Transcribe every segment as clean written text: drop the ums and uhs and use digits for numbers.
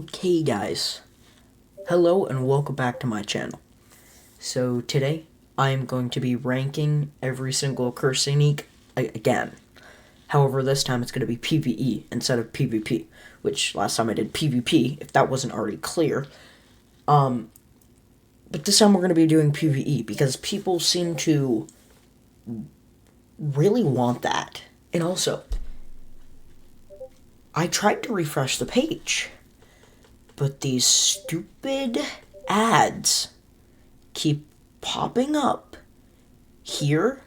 Okay guys, hello and welcome back to my channel. So today I am going to be ranking every single curse unique again. However, this time it's going to be PVE instead of PvP, which last time I did PvP, if that wasn't already clear. But this time we're going to be doing PVE because people seem to really want that. And also, I tried to refresh the page, but these stupid ads keep popping up here,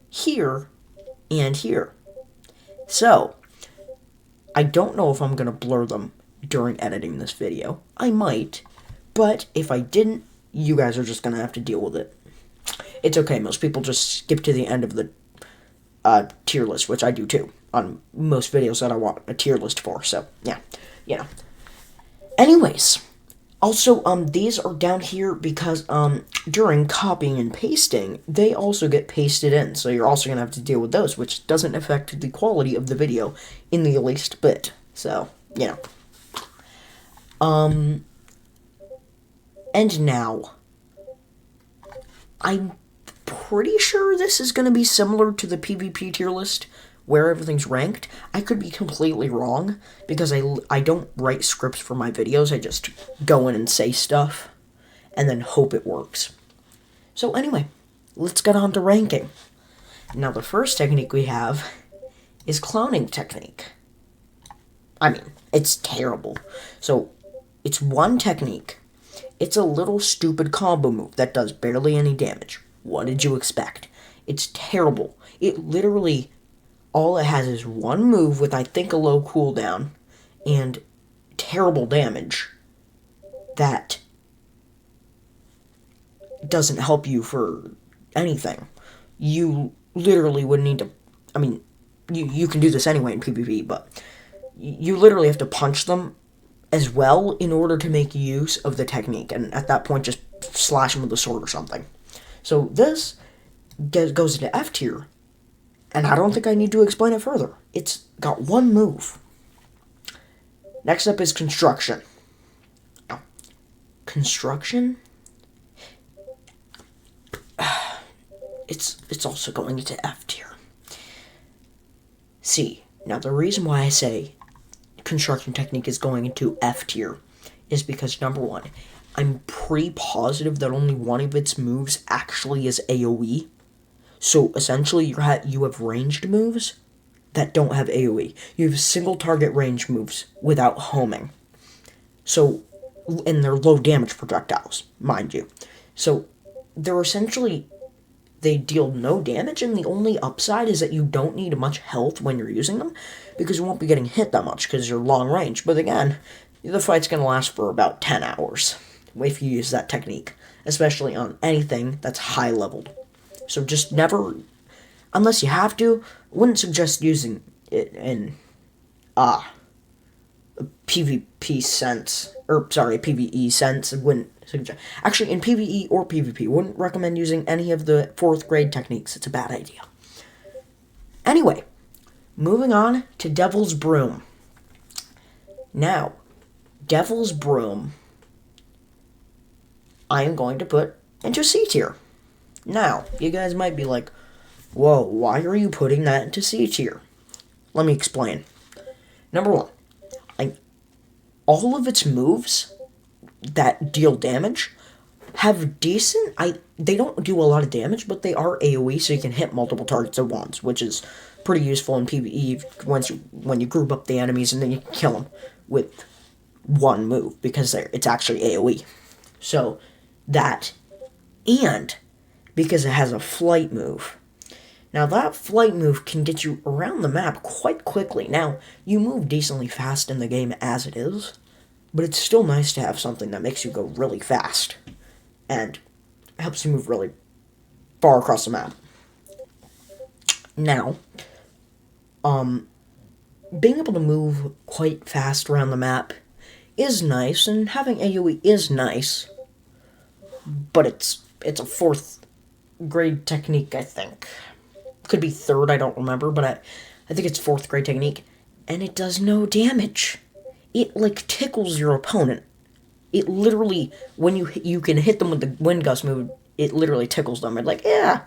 here, and here. So, I don't know if I'm going to blur them during editing this video. I might, but if I didn't, you guys are just going to have to deal with it. It's okay, most people just skip to the end of the tier list, which I do too, on most videos that I want a tier list for, so, yeah, you know. Anyways, also, these are down here because, during copying and pasting, they also get pasted in, so you're also gonna have to deal with those, which doesn't affect the quality of the video in the least bit, so, you know. And now, I'm pretty sure this is gonna be similar to the PvP tier list, where everything's ranked. I could be completely wrong, because I don't write scripts for my videos, I just go in and say stuff, and then hope it works. So anyway, let's get on to ranking. Now the first technique we have is cloning technique. I mean, it's terrible. So, it's one technique. It's a little stupid combo move that does barely any damage. What did you expect? It's terrible. It literally, all it has is one move with, I think, a low cooldown and terrible damage that doesn't help you for anything. You literally would need to, I mean, you can do this anyway in PvP, but you literally have to punch them as well in order to make use of the technique, and at that point just slash them with a sword or something. So this goes into F tier, and I don't think I need to explain it further. It's got one move. Next up is construction. Construction? It's also going into F tier. See, now the reason why I say construction technique is going into F tier is because, number one, I'm pretty positive that only one of its moves actually is AoE. So essentially you have ranged moves that don't have AoE. You have single target range moves without homing. So, and they're low damage projectiles, mind you. So they're essentially, they deal no damage, and the only upside is that you don't need much health when you're using them, because you won't be getting hit that much, because you're long range. But again, the fight's going to last for about 10 hours, if you use that technique, especially on anything that's high leveled. So just never, unless you have to, I wouldn't suggest using it in, PvP sense, or sorry, PvE sense. I wouldn't suggest, actually in PvE or PvP, wouldn't recommend using any of the 4th grade techniques. It's a bad idea. Anyway, moving on to Devil's Broom. Now, Devil's Broom, I am going to put into C tier. Now, you guys might be like, whoa, why are you putting that into C tier? Let me explain. Number one, all of its moves that deal damage have decent, they don't do a lot of damage, but they are AoE, so you can hit multiple targets at once, which is pretty useful in PvE when you group up the enemies and then you can kill them with one move, because it's actually AoE. So, that, and because it has a flight move. Now, that flight move can get you around the map quite quickly. Now, you move decently fast in the game as it is, but it's still nice to have something that makes you go really fast and helps you move really far across the map. Now, being able to move quite fast around the map is nice, and having AoE is nice, but it's a 4th grade technique, I think. Could be 3rd, I don't remember, but I think it's 4th grade technique, and it does no damage. it like tickles your opponent. It literally, when you can hit them with the wind gust move, it literally tickles them. It's like, yeah,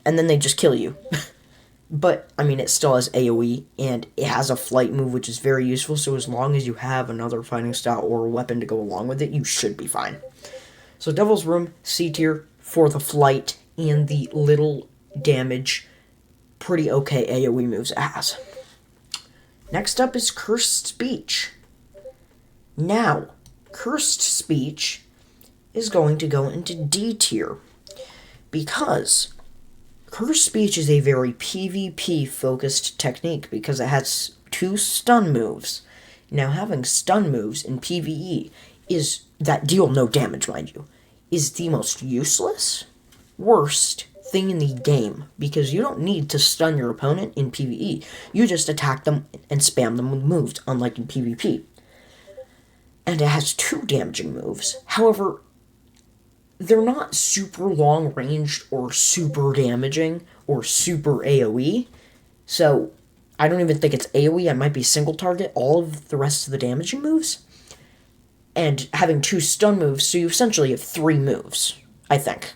and then they just kill you. But I mean, it still has AoE, and it has a flight move, which is very useful. So as long as you have another fighting style or a weapon to go along with it, you should be fine. So Devil's Room, C tier for the flight and the little damage, pretty okay AoE moves it has. Next up is Cursed Speech. Now, Cursed Speech is going to go into D tier because Cursed Speech is a very PvP focused technique because it has 2 stun moves. Now, having stun moves in PvE is that deal no damage, mind you, is the most useless, worst thing in the game because you don't need to stun your opponent in PvE. You just attack them and spam them with moves, unlike in PvP. And it has 2 damaging moves. However, they're not super long ranged or super damaging or super AoE. So I don't even think it's AoE. It might be single target, all of the rest of the damaging moves. And having 2 stun moves, so you essentially have 3 moves, I think.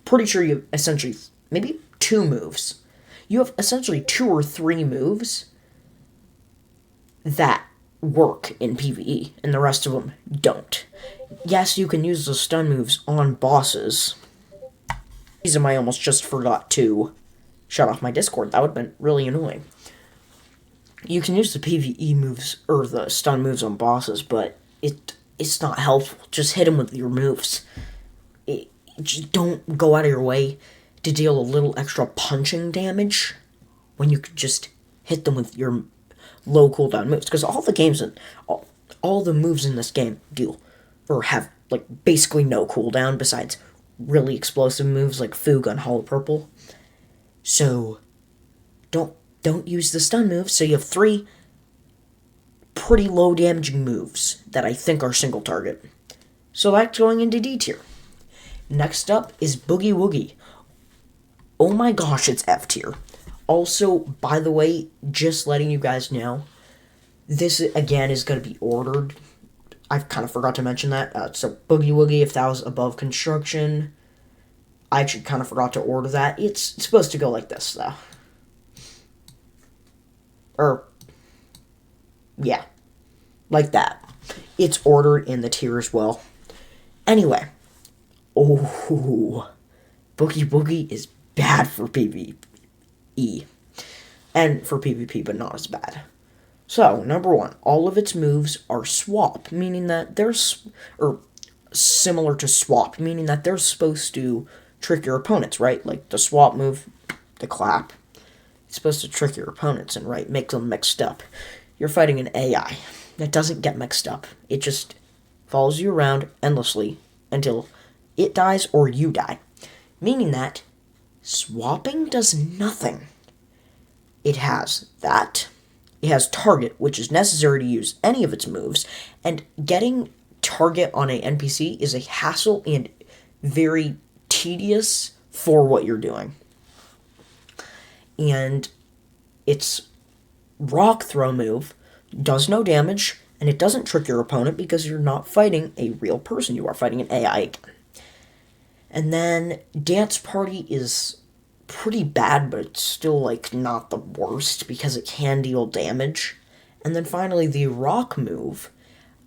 Pretty sure you have essentially, maybe 2 moves. You have essentially 2 or 3 moves that work in PvE, and the rest of them don't. Yes, you can use the stun moves on bosses. Reason I almost just forgot to shut off my Discord. That would have been really annoying. You can use the PvE moves, or the stun moves on bosses, but it's not helpful. Just hit them with your moves. Just don't go out of your way to deal a little extra punching damage when you could just hit them with your low cooldown moves, because all the games and all the moves in this game deal or have like basically no cooldown besides really explosive moves like Foog on Hollow Purple. So don't use the stun moves. So you have 3 pretty low damaging moves that I think are single target. So that's going into D tier. Next up is Boogie Woogie. Oh my gosh, it's F tier. Also, by the way, just letting you guys know, this, again, is going to be ordered. I kind of forgot to mention that. So, Boogie Woogie, if that was above construction, I actually kind of forgot to order that. It's supposed to go like this, though. Yeah. Like that. It's ordered in the tier as well. Anyway. Oh. Boogie Woogie is bad for PvE. And for PvP, but not as bad. So, number 1, all of its moves are swap, meaning that they're, or similar to swap, meaning that they're supposed to trick your opponents, right? Like the swap move, the clap. It's supposed to trick your opponents and, right, make them mixed up. You're fighting an AI that doesn't get mixed up. It just follows you around endlessly until it dies or you die. Meaning that swapping does nothing. It has that. It has target, which is necessary to use any of its moves, and getting target on a NPC is a hassle and very tedious for what you're doing. And its rock throw move does no damage, and it doesn't trick your opponent because you're not fighting a real person. You are fighting an AI again. And then Dance Party is pretty bad, but it's still, like, not the worst because it can deal damage. And then finally, the rock move,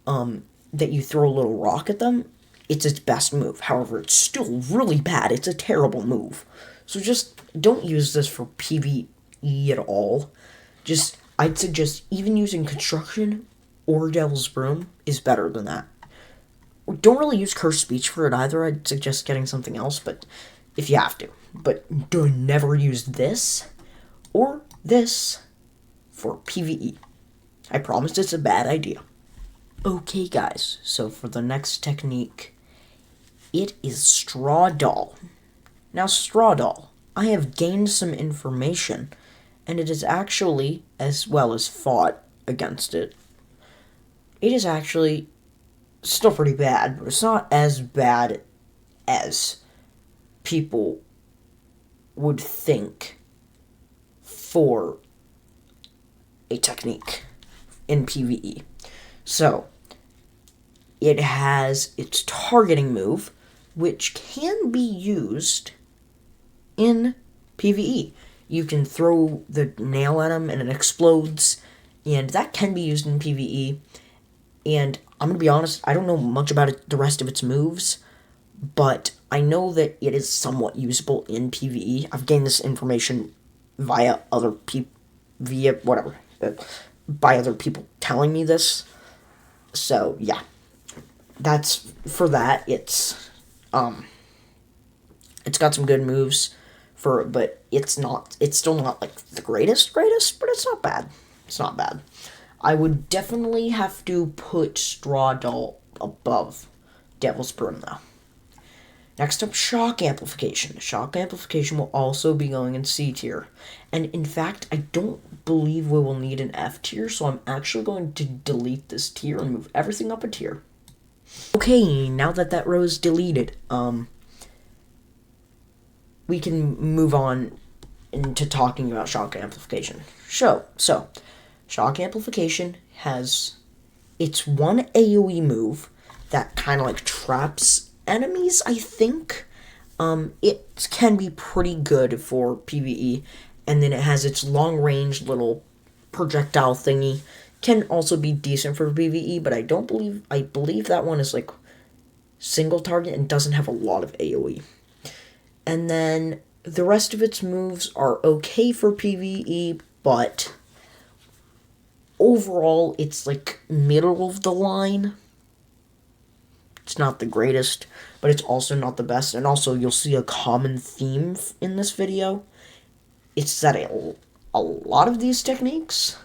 that you throw a little rock at them, it's its best move. However, it's still really bad. It's a terrible move. So just don't use this for PvE at all. I'd suggest even using Construction or Devil's Broom is better than that. Don't really use Cursed Speech for it either. I'd suggest getting something else, but if you have to. But do never use this or this for PvE. I promise it's a bad idea. Okay, guys, so for the next technique, it is Straw Doll. Now, Straw Doll, I have gained some information, and it is actually, as well as fought against it, it is actually still pretty bad, but it's not as bad as people would think for a technique. in PVE. So, it has its targeting move, which can be used in PVE. You can throw the nail at him and it explodes, and that can be used in PVE. And I'm going to be honest, I don't know much about the rest of its moves, but I know that it is somewhat usable in PVE. I've gained this information via other people, by other people telling me this. So, yeah. That's, for that, it's got some good moves, but it's still not, like, the greatest, but it's not bad. It's not bad. I would definitely have to put Straw Doll above Devil's Broom, though. Next up, Shock Amplification. Shock Amplification will also be going in C tier. And in fact, I don't believe we will need an F tier, so I'm actually going to delete this tier and move everything up a tier. Okay, now that row is deleted, we can move on into talking about Shock Amplification. So, Shock Amplification has its one AoE move that kind of like traps enemies, I think. It can be pretty good for PvE, and then it has its long-range little projectile thingy. Can also be decent for PvE, but I believe that one is like single target and doesn't have a lot of AoE. And then the rest of its moves are okay for PvE, but overall it's like middle of the line. It's not the greatest, but it's also not the best. And also, you'll see a common theme in this video. It's that a lot of these techniques,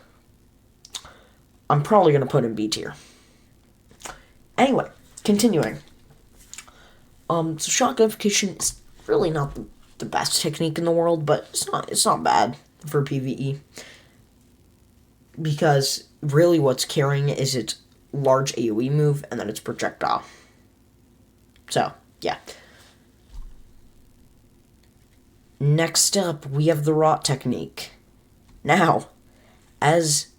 I'm probably going to put in B tier. Anyway, continuing. So Shock Amplification is really not the best technique in the world, but it's not bad for PvE. Because really what's carrying it is its large AoE move and then its projectile. So, yeah. Next up, we have the Rot technique. Now, as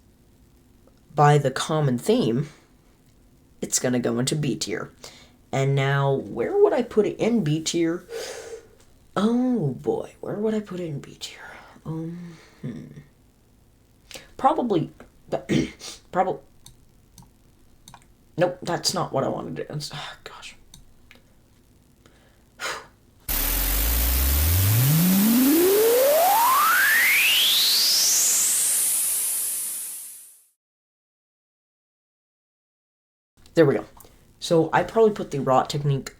by the common theme, it's going to go into B tier. And now, where would I put it in B tier? Oh boy, where would I put it in B tier? Probably. Nope, that's not what I wanted to do. Oh, gosh. There we go. So I probably put the Rot technique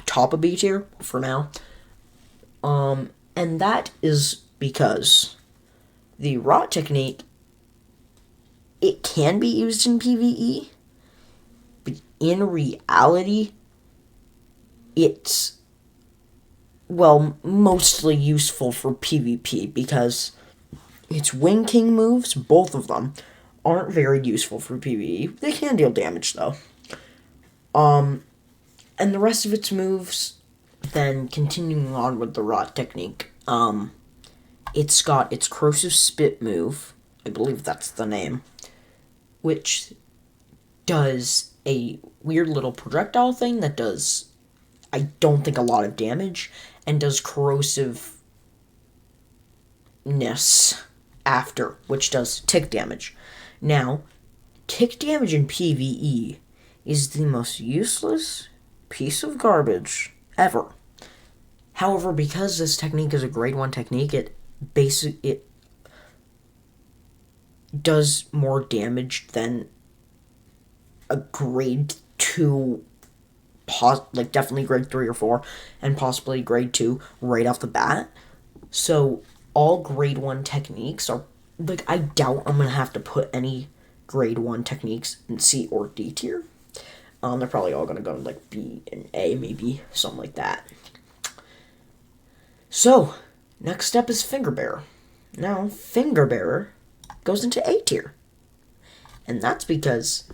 top of B tier for now. And that is because the Rot technique, it can be used in PvE, but in reality, it's, well, mostly useful for PvP because its Wing King moves, both of them, aren't very useful for PvE. They can deal damage, though. And the rest of its moves, then continuing on with the Rot technique, it's got its Corrosive Spit move, I believe that's the name, which does a weird little projectile thing that does, I don't think, a lot of damage, and does corrosiveness after, which does tick damage. Now, tick damage in PvE is the most useless piece of garbage ever. However, because this technique is a grade 1 technique, it does more damage than a grade 2, definitely grade 3 or 4, and possibly grade 2 right off the bat. So, all grade 1 techniques are, I doubt I'm going to have to put any grade 1 techniques in C or D tier. They're probably all going to go in, B and A, maybe, something like that. So, next step is Finger Bearer. Now, Finger Bearer goes into A tier. And that's because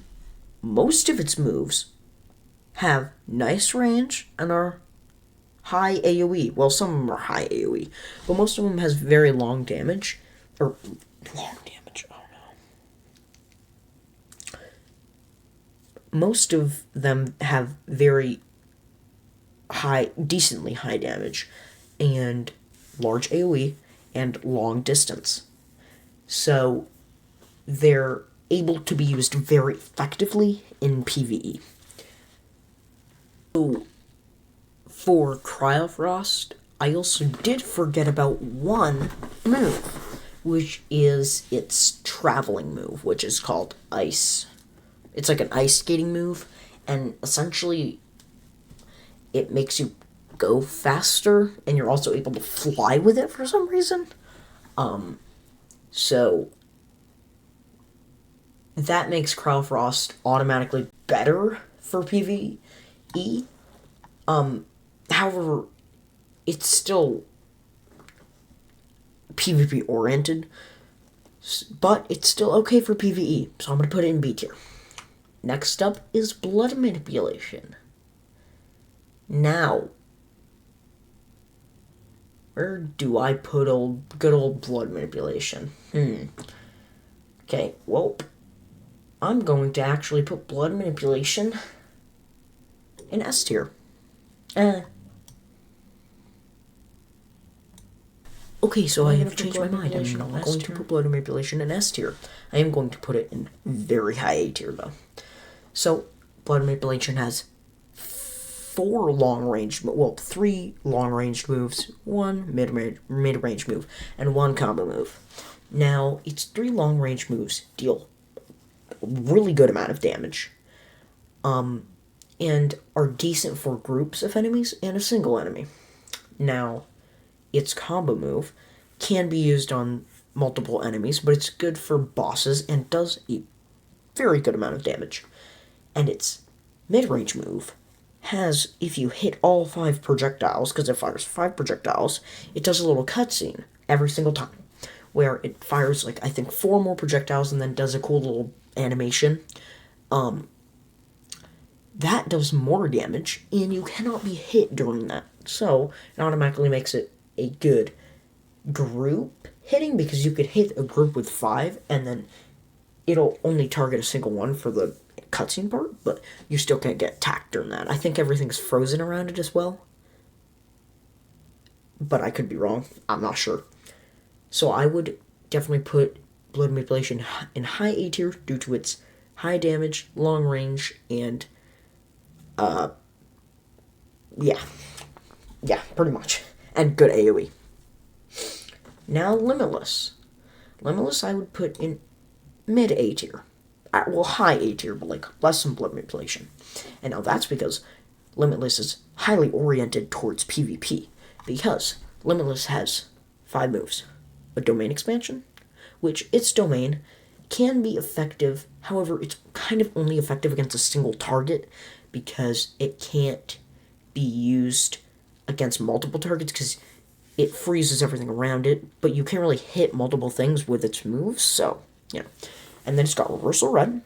most of its moves have nice range and are high AoE. Well, some of them are high AoE, but most of them has very long damage. Or, long damage, oh no. most of them have very high, decently high damage, and large AoE, and long distance. So they're able to be used very effectively in PvE. So for Cryofrost, I also did forget about one move, which is its traveling move, which is called Ice. It's like an ice skating move, and essentially it makes you go faster, and you're also able to fly with it for some reason. So that makes Cryofrost automatically better for PvE. However, it's still PvP oriented, but it's still okay for PvE, so I'm going to put it in B tier. Next up is Blood Manipulation. Now, where do I put good old Blood Manipulation? Okay, well, I'm going to actually put Blood Manipulation in S tier. Okay, so I have changed my mind. I'm not going to put Blood Manipulation in S tier. I am going to put it in very high A tier, though. So, Blood Manipulation has 3 long-range moves, 1 mid-range move, and 1 combo move. Now, its 3 long-range moves deal a really good amount of damage, and are decent for groups of enemies and a single enemy. Now, its combo move can be used on multiple enemies, but it's good for bosses and does a very good amount of damage. And its mid-range move has, if you hit all 5 projectiles, because it fires 5 projectiles, it does a little cutscene every single time, where it fires, like, I think 4 more projectiles and then does a cool little animation. That does more damage, and you cannot be hit during that. So, it automatically makes it a good group hitting, because you could hit a group with 5, and then it'll only target a single one for the cutscene part, but you still can't get attacked during that. I think everything's frozen around it as well, but I could be wrong. I'm not sure. So I would definitely put Blood Manipulation in high A tier due to its high damage, long range, and yeah, pretty much, and good AoE. Now Limitless. Limitless I would put in mid A tier. Well, high A tier, but like less than Blood Manipulation. And now that's because Limitless is highly oriented towards PvP, because Limitless has 5 moves. A domain expansion, which its domain can be effective, however, it's kind of only effective against a single target, because it can't be used against multiple targets, because it freezes everything around it, but you can't really hit multiple things with its moves, so, yeah. And then it's got Reversal Red,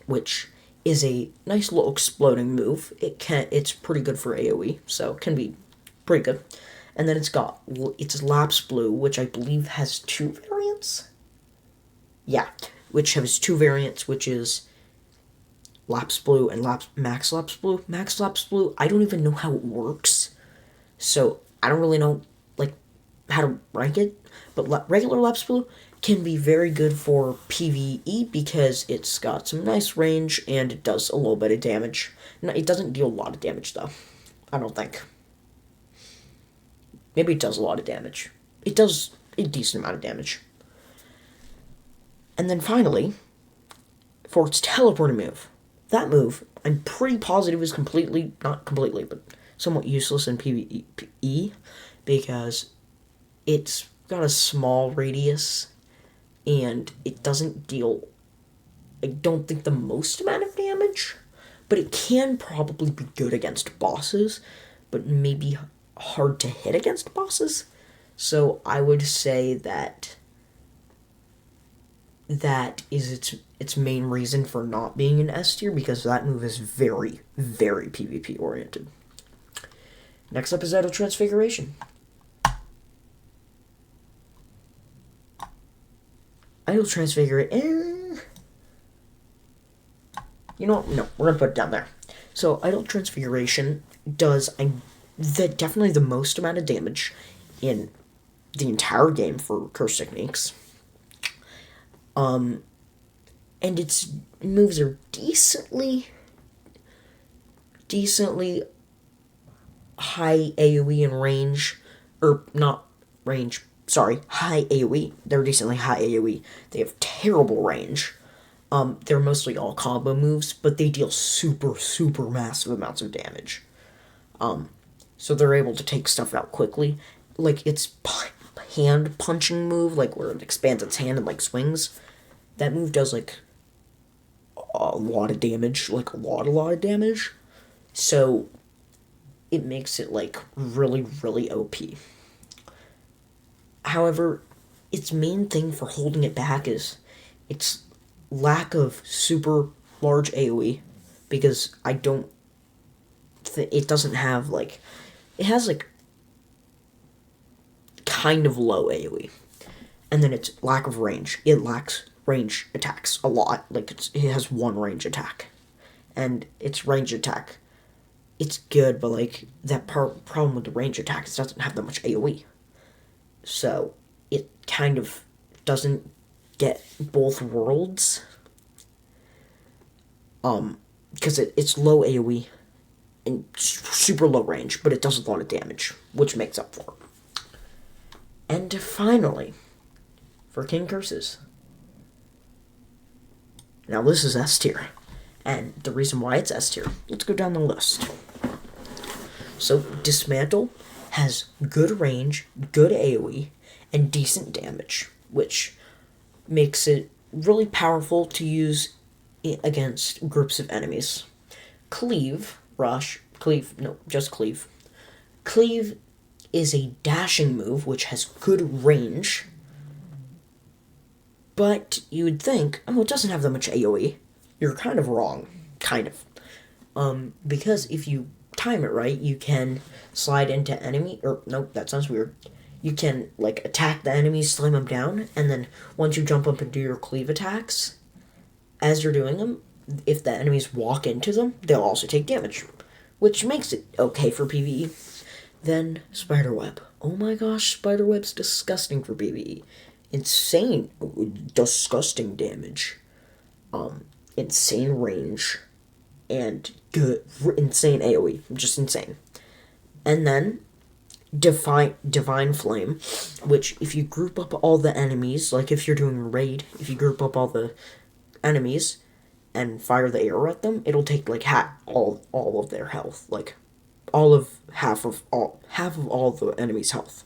which is a nice little exploding move. It's pretty good for AoE, so it can be pretty good. And then it's Lapse Blue, which I believe has 2 variants? Yeah, which has 2 variants, which is Lapse Blue and Max Lapse Blue. Max Lapse Blue, I don't even know how it works, so I don't really know, like, how to rank it. But regular Lapse Blue can be very good for PvE, because it's got some nice range, and it does a little bit of damage. No, it doesn't deal a lot of damage, though. I don't think. Maybe it does a lot of damage. It does a decent amount of damage. And then finally, for its teleporting move. That move, I'm pretty positive, is not completely, but somewhat useless in PvE, because it's got a small radius, and it doesn't deal, I don't think, the most amount of damage, but it can probably be good against bosses, but maybe hard to hit against bosses. So I would say that is its main reason for not being in S tier, because that move is very, very PvP oriented. Next up is Transfiguration. Transfiguration. You know what? No, we're gonna put it down there. So Idle Transfiguration does definitely the most amount of damage in the entire game for curse techniques. And its moves are decently high AoE in range, or not range, sorry, high AoE. They're decently high AoE. They have terrible range. They're mostly all combo moves, but they deal super, super massive amounts of damage. So they're able to take stuff out quickly. Like, its hand punching move, like where it expands its hand and like swings, that move does like a lot of damage, like a lot of damage. So it makes it like really, really OP. However, its main thing for holding it back is its lack of super large AoE, because it doesn't have like, it has like kind of low AoE, and then its lack of range. It lacks range attacks a lot. Like it has one range attack, and its range attack, it's good, but like that problem with the range attacks, it doesn't have that much AoE, so it kind of doesn't get both worlds. Because it's low AoE and super low range, but it does a lot of damage, which makes up for it. And finally, for King Curses. Now this is S tier, and the reason why it's S tier, let's go down the list. So Dismantle has good range, good AoE, and decent damage, which makes it really powerful to use against groups of enemies. Cleave is a dashing move which has good range, but you would think, oh, it doesn't have that much AoE. You're kind of wrong. Kind of. Because if you time it right, you can slide into enemy, or nope, that sounds weird. You can, like, attack the enemies, slam them down, and then once you jump up and do your cleave attacks, as you're doing them, if the enemies walk into them, they'll also take damage, which makes it okay for PvE. Then, Spiderweb. Oh my gosh, Spiderweb's disgusting for PvE. Insane, disgusting damage. Insane range. And good, insane AoE. Just insane. And then, Divine Flame, which if you group up all the enemies, like if you're doing a raid, if you group up all the enemies and fire the arrow at them, it'll take like all of their health, like half of all the enemies' health,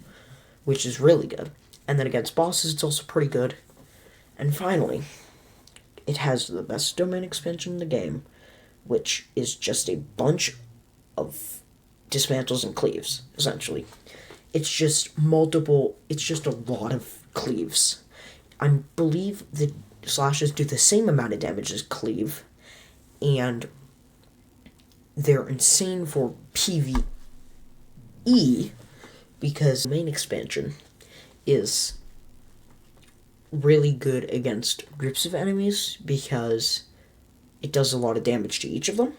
which is really good. And then against bosses, it's also pretty good. And finally, it has the best domain expansion in the game, which is just a bunch of dismantles and cleaves, essentially. It's just a lot of cleaves. I believe the slashes do the same amount of damage as cleave, and they're insane for PvE, because the main expansion is really good against groups of enemies, because it does a lot of damage to each of them.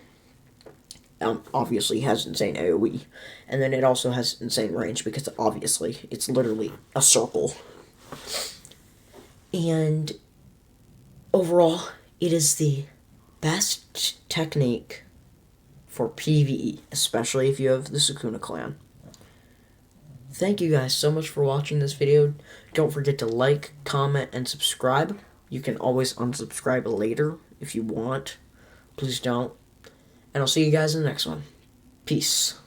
Obviously has insane AoE, and then it also has insane range, because obviously it's literally a circle. And overall, it is the best technique for PvE, especially if you have the Sukuna clan. Thank you guys so much for watching this video. Don't forget to like, comment, and subscribe. You can always unsubscribe later if you want. Please don't. And I'll see you guys in the next one. Peace.